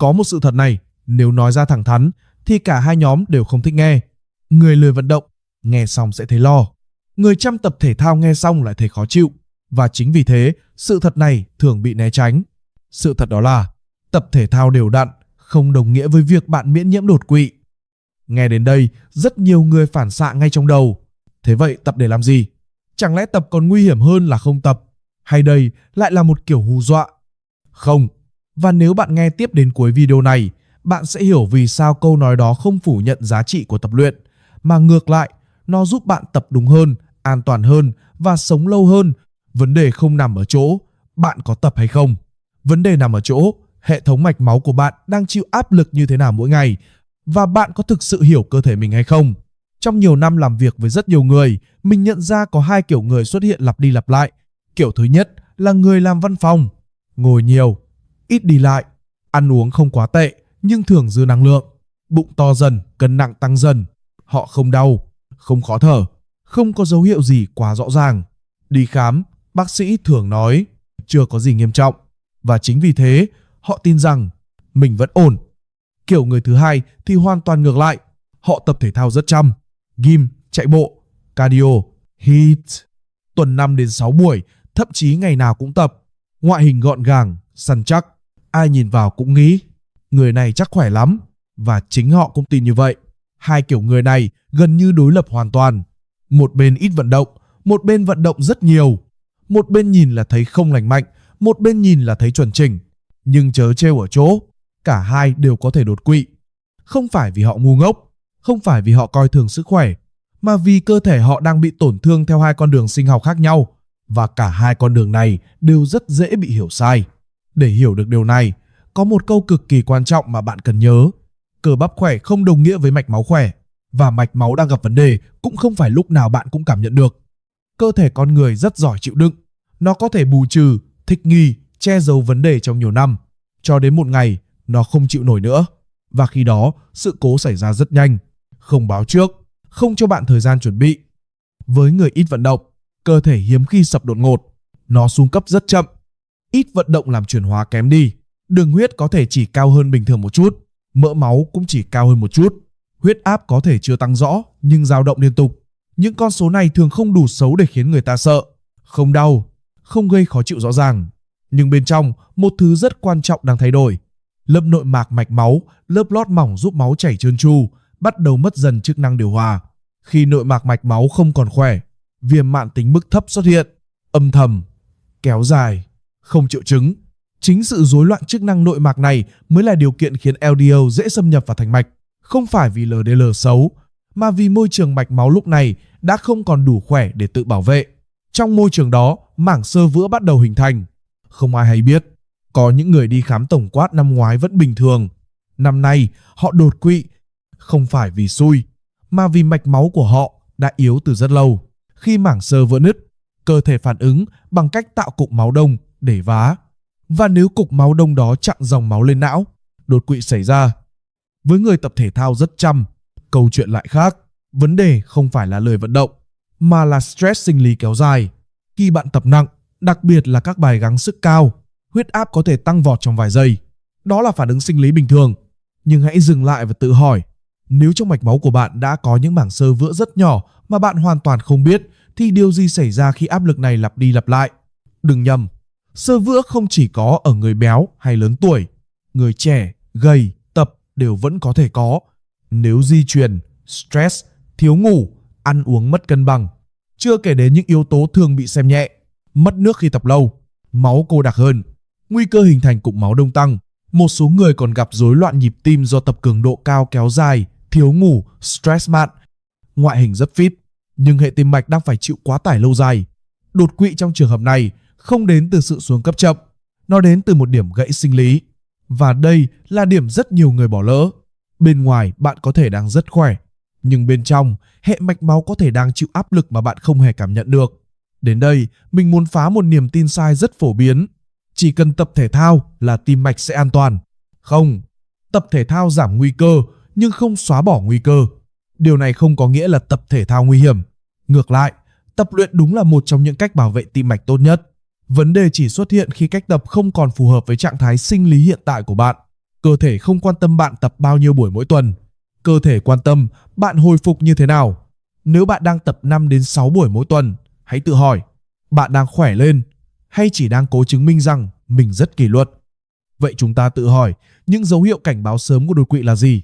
Có một sự thật này, nếu nói ra thẳng thắn thì cả hai nhóm đều không thích nghe. Người lười vận động nghe xong sẽ thấy lo, người chăm tập thể thao nghe xong lại thấy khó chịu. Và chính vì thế, sự thật này thường bị né tránh. Sự thật đó là tập thể thao đều đặn không đồng nghĩa với việc bạn miễn nhiễm đột quỵ. Nghe đến đây, rất nhiều người phản xạ ngay trong đầu. Thế vậy tập để làm gì? Chẳng lẽ tập còn nguy hiểm hơn là không tập? Hay đây lại là một kiểu hù dọa? Không. Và nếu bạn nghe tiếp đến cuối video này, bạn sẽ hiểu vì sao câu nói đó không phủ nhận giá trị của tập luyện, mà ngược lại, nó giúp bạn tập đúng hơn, an toàn hơn và sống lâu hơn. Vấn đề không nằm ở chỗ bạn có tập hay không. Vấn đề nằm ở chỗ hệ thống mạch máu của bạn đang chịu áp lực như thế nào mỗi ngày, và bạn có thực sự hiểu cơ thể mình hay không. Trong nhiều năm làm việc với rất nhiều người, mình nhận ra có hai kiểu người xuất hiện lặp đi lặp lại. Kiểu thứ nhất là người làm văn phòng, ngồi nhiều, ít đi lại, ăn uống không quá tệ nhưng thường dư năng lượng, bụng to dần, cân nặng tăng dần. Họ không đau, không khó thở, không có dấu hiệu gì quá rõ ràng. Đi khám, bác sĩ thường nói chưa có gì nghiêm trọng, và chính vì thế họ tin rằng mình vẫn ổn. Kiểu người thứ hai thì hoàn toàn ngược lại. Họ tập thể thao rất chăm, gym, chạy bộ, cardio, HIIT, tuần 5 đến 6 buổi, thậm chí ngày nào cũng tập. Ngoại hình gọn gàng, săn chắc, ai nhìn vào cũng nghĩ người này chắc khỏe lắm, và chính họ cũng tin như vậy. Hai kiểu người này gần như đối lập hoàn toàn. Một bên ít vận động, một bên vận động rất nhiều. Một bên nhìn là thấy không lành mạnh, một bên nhìn là thấy chuẩn chỉnh. Nhưng trớ trêu ở chỗ, cả hai đều có thể đột quỵ. Không phải vì họ ngu ngốc, không phải vì họ coi thường sức khỏe, mà vì cơ thể họ đang bị tổn thương theo hai con đường sinh học khác nhau. Và cả hai con đường này đều rất dễ bị hiểu sai. Để hiểu được điều này, có một câu cực kỳ quan trọng mà bạn cần nhớ. Cơ bắp khỏe không đồng nghĩa với mạch máu khỏe, và mạch máu đang gặp vấn đề cũng không phải lúc nào bạn cũng cảm nhận được. Cơ thể con người rất giỏi chịu đựng. Nó có thể bù trừ, thích nghi, che giấu vấn đề trong nhiều năm, cho đến một ngày nó không chịu nổi nữa. Và khi đó, sự cố xảy ra rất nhanh, không báo trước, không cho bạn thời gian chuẩn bị. Với người ít vận động, cơ thể hiếm khi sập đột ngột. Nó xuống cấp rất chậm. Ít vận động làm chuyển hóa kém đi. Đường huyết có thể chỉ cao hơn bình thường một chút, mỡ máu cũng chỉ cao hơn một chút. Huyết áp có thể chưa tăng rõ nhưng dao động liên tục. Những con số này thường không đủ xấu để khiến người ta sợ. Không đau, không gây khó chịu rõ ràng. Nhưng bên trong, một thứ rất quan trọng đang thay đổi. Lớp nội mạc mạch máu, lớp lót mỏng giúp máu chảy trơn tru, bắt đầu mất dần chức năng điều hòa. Khi nội mạc mạch máu không còn khỏe, viêm mạn tính mức thấp xuất hiện, âm thầm, kéo dài, không triệu chứng. Chính sự rối loạn chức năng nội mạc này mới là điều kiện khiến LDL dễ xâm nhập vào thành mạch. Không phải vì LDL xấu, mà vì môi trường mạch máu lúc này đã không còn đủ khỏe để tự bảo vệ. Trong môi trường đó, mảng xơ vữa bắt đầu hình thành. Không ai hay biết, có những người đi khám tổng quát năm ngoái vẫn bình thường. Năm nay, họ đột quỵ, không phải vì xui, mà vì mạch máu của họ đã yếu từ rất lâu. Khi mảng xơ vỡ nứt, cơ thể phản ứng bằng cách tạo cục máu đông để vá. Và nếu cục máu đông đó chặn dòng máu lên não, đột quỵ xảy ra. Với người tập thể thao rất chăm, câu chuyện lại khác. Vấn đề không phải là lười vận động, mà là stress sinh lý kéo dài. Khi bạn tập nặng, đặc biệt là các bài gắng sức cao, huyết áp có thể tăng vọt trong vài giây. Đó là phản ứng sinh lý bình thường. Nhưng hãy dừng lại và tự hỏi, nếu trong mạch máu của bạn đã có những mảng xơ vữa rất nhỏ mà bạn hoàn toàn không biết, thì điều gì xảy ra khi áp lực này lặp đi lặp lại? Đừng nhầm, xơ vữa không chỉ có ở người béo hay lớn tuổi. Người trẻ, gầy, tập đều vẫn có thể có. Nếu di truyền, stress, thiếu ngủ, ăn uống mất cân bằng, chưa kể đến những yếu tố thường bị xem nhẹ, mất nước khi tập lâu, máu cô đặc hơn, nguy cơ hình thành cục máu đông tăng. Một số người còn gặp rối loạn nhịp tim do tập cường độ cao kéo dài, thiếu ngủ, stress mạn. Ngoại hình rất fit, nhưng hệ tim mạch đang phải chịu quá tải lâu dài. Đột quỵ trong trường hợp này không đến từ sự xuống cấp chậm, nó đến từ một điểm gãy sinh lý. Và đây là điểm rất nhiều người bỏ lỡ. Bên ngoài bạn có thể đang rất khỏe, nhưng bên trong hệ mạch máu có thể đang chịu áp lực mà bạn không hề cảm nhận được. Đến đây, mình muốn phá một niềm tin sai rất phổ biến. Chỉ cần tập thể thao là tim mạch sẽ an toàn. Không, tập thể thao giảm nguy cơ nhưng không xóa bỏ nguy cơ. Điều này không có nghĩa là tập thể thao nguy hiểm. Ngược lại, tập luyện đúng là một trong những cách bảo vệ tim mạch tốt nhất. Vấn đề chỉ xuất hiện khi cách tập không còn phù hợp với trạng thái sinh lý hiện tại của bạn. Cơ thể không quan tâm bạn tập bao nhiêu buổi mỗi tuần. Cơ thể quan tâm bạn hồi phục như thế nào. Nếu bạn đang tập 5 đến 6 buổi mỗi tuần, hãy tự hỏi, bạn đang khỏe lên hay chỉ đang cố chứng minh rằng mình rất kỷ luật? Vậy chúng ta tự hỏi, những dấu hiệu cảnh báo sớm của đột quỵ là gì?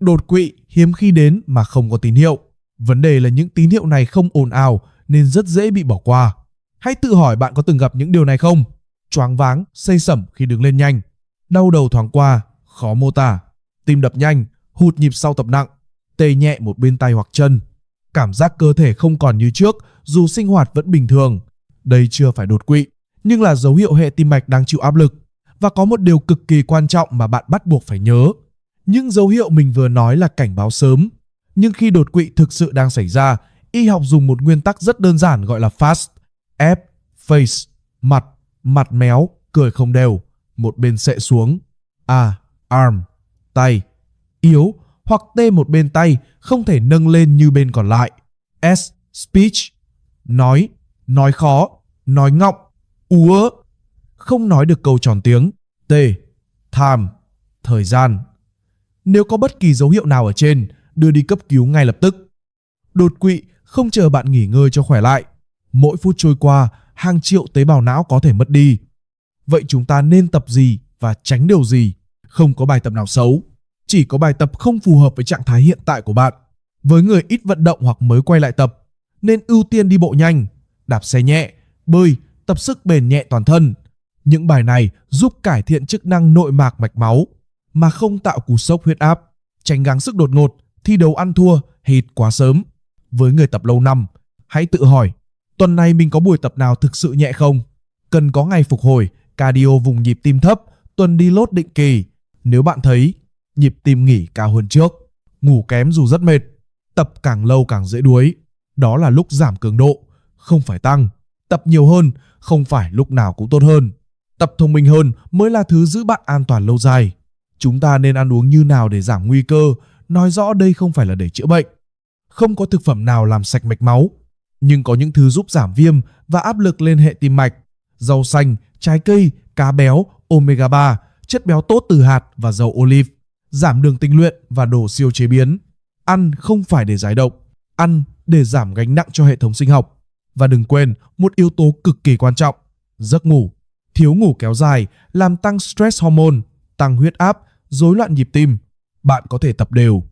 Đột quỵ hiếm khi đến mà không có tín hiệu. Vấn đề là những tín hiệu này không ồn ào nên rất dễ bị bỏ qua. Hãy tự hỏi bạn có từng gặp những điều này không? Choáng váng, say sẩm khi đứng lên nhanh, đau đầu thoáng qua, khó mô tả, tim đập nhanh, hụt nhịp sau tập nặng, tê nhẹ một bên tay hoặc chân, cảm giác cơ thể không còn như trước dù sinh hoạt vẫn bình thường. Đây chưa phải đột quỵ, nhưng là dấu hiệu hệ tim mạch đang chịu áp lực. Và có một điều cực kỳ quan trọng mà bạn bắt buộc phải nhớ. Những dấu hiệu mình vừa nói là cảnh báo sớm. Nhưng khi đột quỵ thực sự đang xảy ra, y học dùng một nguyên tắc rất đơn giản gọi là FAST. F, face, mặt, mặt méo, cười không đều, một bên xệ xuống. A, arm, tay, yếu, hoặc T một bên tay không thể nâng lên như bên còn lại. S, speech, nói khó, nói ngọng, úa, không nói được câu tròn tiếng. T, time, thời gian. Nếu có bất kỳ dấu hiệu nào ở trên, đưa đi cấp cứu ngay lập tức. Đột quỵ không chờ bạn nghỉ ngơi cho khỏe lại. Mỗi phút trôi qua, hàng triệu tế bào não có thể mất đi. Vậy chúng ta nên tập gì và tránh điều gì? Không có bài tập nào xấu, chỉ có bài tập không phù hợp với trạng thái hiện tại của bạn. Với người ít vận động hoặc mới quay lại tập, nên ưu tiên đi bộ nhanh, đạp xe nhẹ, bơi, tập sức bền nhẹ toàn thân. Những bài này giúp cải thiện chức năng nội mạc mạch máu mà không tạo cú sốc huyết áp, tránh gắng sức đột ngột, thi đấu ăn thua, hít quá sớm. Với người tập lâu năm, hãy tự hỏi, tuần này mình có buổi tập nào thực sự nhẹ không? Cần có ngày phục hồi, cardio vùng nhịp tim thấp, tuần đi lốt định kỳ. Nếu bạn thấy nhịp tim nghỉ cao hơn trước, ngủ kém dù rất mệt, tập càng lâu càng dễ đuối, đó là lúc giảm cường độ, không phải tăng. Tập nhiều hơn không phải lúc nào cũng tốt hơn. Tập thông minh hơn mới là thứ giữ bạn an toàn lâu dài. Chúng ta nên ăn uống như nào để giảm nguy cơ? Nói rõ đây không phải là để chữa bệnh. Không có thực phẩm nào làm sạch mạch máu, nhưng có những thứ giúp giảm viêm và áp lực lên hệ tim mạch. Rau xanh, trái cây, cá béo, omega 3, chất béo tốt từ hạt và dầu olive, giảm đường tinh luyện và đồ siêu chế biến. Ăn không phải để giải độc, ăn để giảm gánh nặng cho hệ thống sinh học. Và đừng quên một yếu tố cực kỳ quan trọng, giấc ngủ. Thiếu ngủ kéo dài làm tăng stress hormone, tăng huyết áp, rối loạn nhịp tim. Bạn có thể tập đều,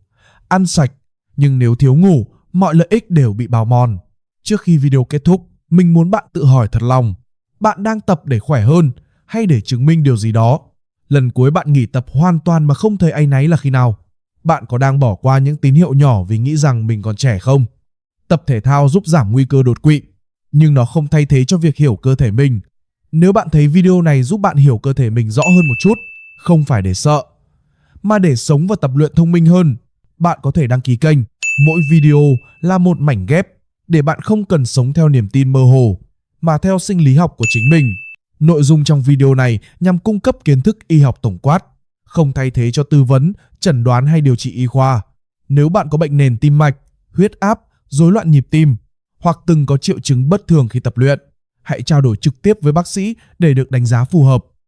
ăn sạch, nhưng nếu thiếu ngủ, mọi lợi ích đều bị bào mòn. Trước khi video kết thúc, mình muốn bạn tự hỏi thật lòng, bạn đang tập để khỏe hơn hay để chứng minh điều gì đó? Lần cuối bạn nghỉ tập hoàn toàn mà không thấy áy náy là khi nào? Bạn có đang bỏ qua những tín hiệu nhỏ vì nghĩ rằng mình còn trẻ không? Tập thể thao giúp giảm nguy cơ đột quỵ, nhưng nó không thay thế cho việc hiểu cơ thể mình. Nếu bạn thấy video này giúp bạn hiểu cơ thể mình rõ hơn một chút, không phải để sợ, mà để sống và tập luyện thông minh hơn, bạn có thể đăng ký kênh. Mỗi video là một mảnh ghép để bạn không cần sống theo niềm tin mơ hồ, mà theo sinh lý học của chính mình. Nội dung trong video này nhằm cung cấp kiến thức y học tổng quát, không thay thế cho tư vấn, chẩn đoán hay điều trị y khoa. Nếu bạn có bệnh nền tim mạch, huyết áp, rối loạn nhịp tim hoặc từng có triệu chứng bất thường khi tập luyện, hãy trao đổi trực tiếp với bác sĩ để được đánh giá phù hợp.